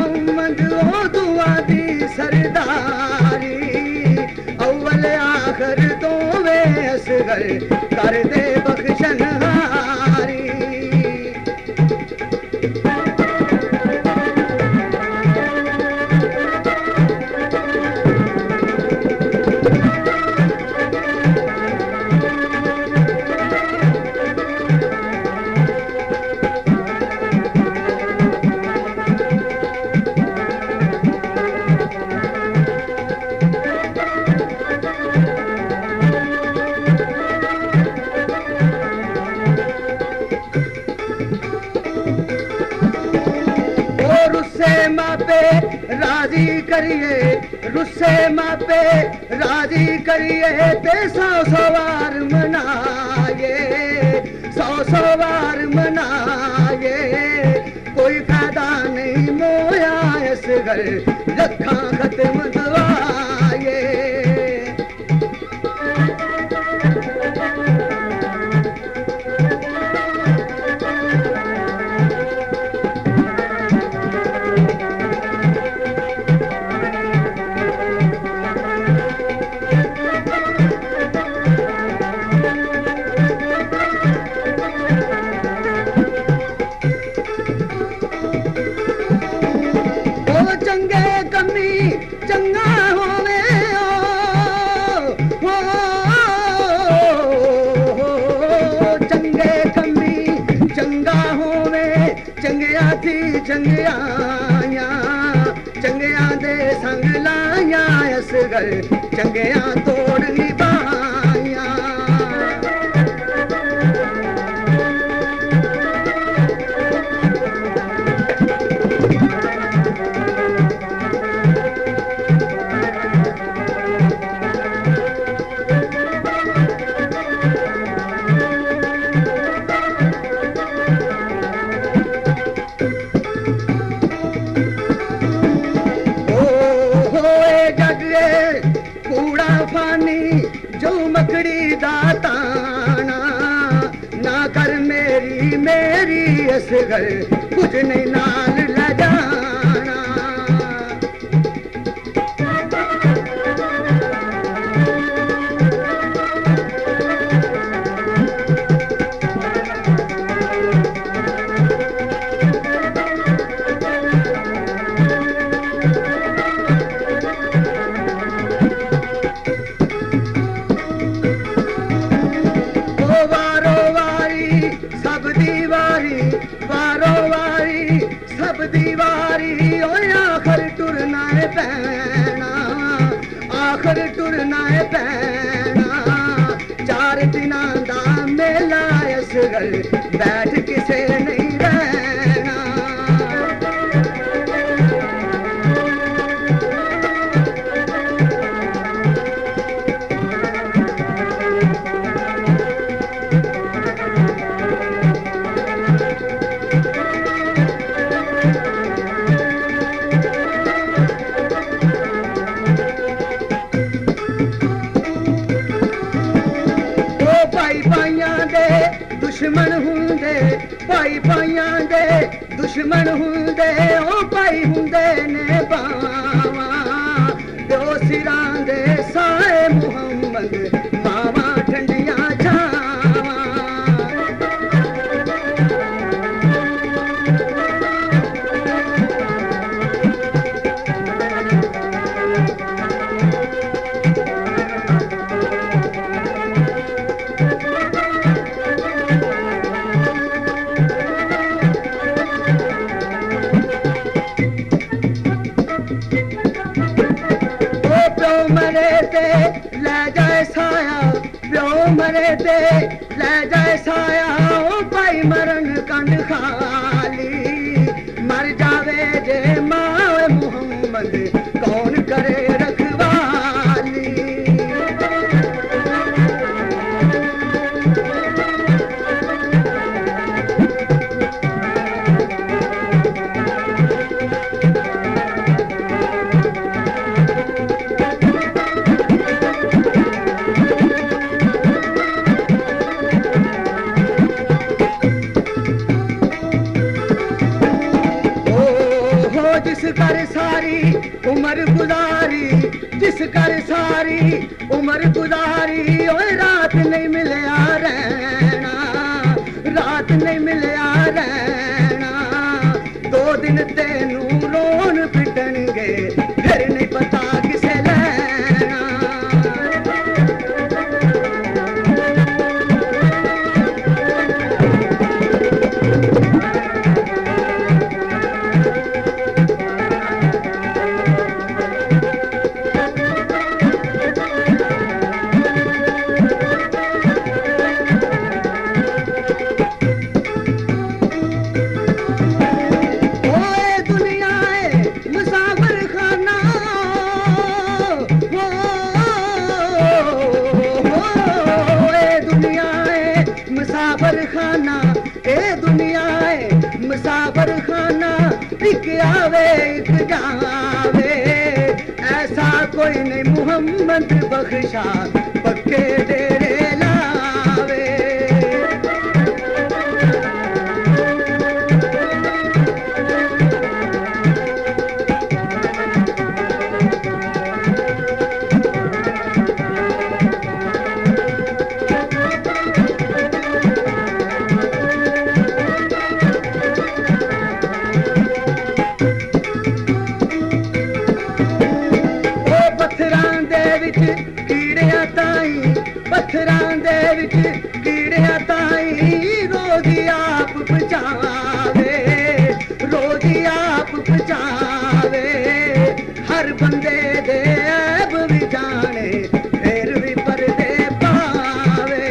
मोहम्मद ओ दुआ दी सरदारी अव्वल आखिर दोवे असगर कर दे बख्शन हारी राजी करिए रुस्से मापे राजी करिए ते सौ वार मनाए सौ वार मनाए कोई फायदा नहीं मोया इस घर रखा खत्म दवाए चंगा होवे चंगे कमी चंगा होवे चंगिया थी चंगिया चंगिया दे संग लाया असगर चंगिया तोड़ निभाया जो मकड़ी दाताना ना कर मेरी मेरी असगर कुछ नहीं नाल ल जाना दीवारी आखिर टुरना है पैना आखिर टुरना है पैना 4 दिना दा मेला असगर बैठ किसे नहीं रहना दुश्मन हुंदे भाई भाइयां दे दुश्मन हुंदे ओ भाई हुंदे ने बावा दो सिरां दे साए मुहम्मद मावा ठंडियां छावा ले जाए साया प्यो मरे ते ले जाए साया ओ भाई मरण कंड खाली मर जावे जे मां मुहम्मद कौन करे रखवाली जिस कर सारी उम्र गुजारी, जिस कर सारी उम्र गुजारी, ओए रात नहीं मिलया रहना, रात नहीं मिलया रहना। 2 दिन तेनू रोन पिटणगे, फिर नहीं पता किसे लेना। मुसाफर खाना एक आवे एक जावे, ऐसा कोई नहीं मोहम्मद बख्शा पक्के डेरे लावे। पत्थरां दे विच कीड़ियां ताईं रोज़ी आप बचावे, रोज़ी आप बचावे। हर बंदे दे ऐब भी जाने, फिर भी पर्दे पावे।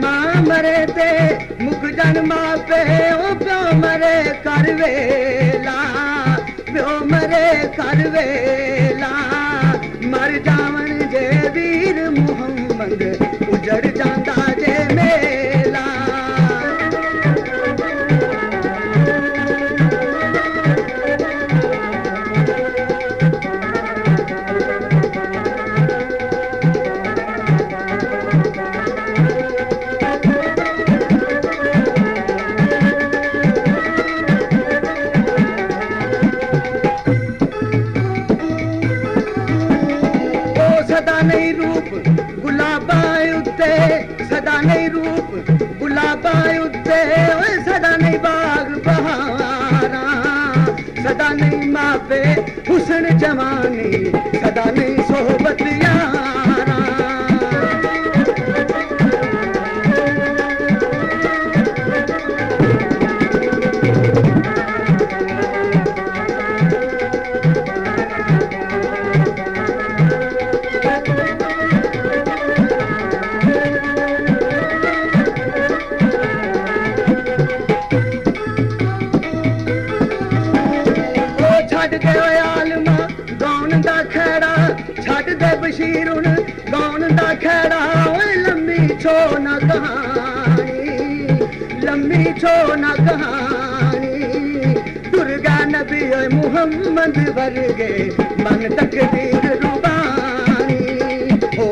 मां मरे ते मुख जन मापे, ओ प्यो मरे कर वेला, प्यो मरे कर वेला। मर जावन जे वीर मुहम्मद, उजड़ जांदा जे मेला। नहीं रूप गुलाबा उत्ते, सदा नहीं रूप गुलाबा उत्ते, सदा नहीं बाग बहारा, सदा नहीं मापे हुस्न जवानी, सदा नहीं सोहबत यारा। छड़ दे आलमा गौन दा खेड़ा, छड़ दे बशीर हुन गौन दा खेड़ा। ओए लम्मी छो ना कहानी, लम्मी छो ना कहानी। दुर्गा नबी ओए मुहम्मद वर्गे, मन तकदीर रुबानी। ओ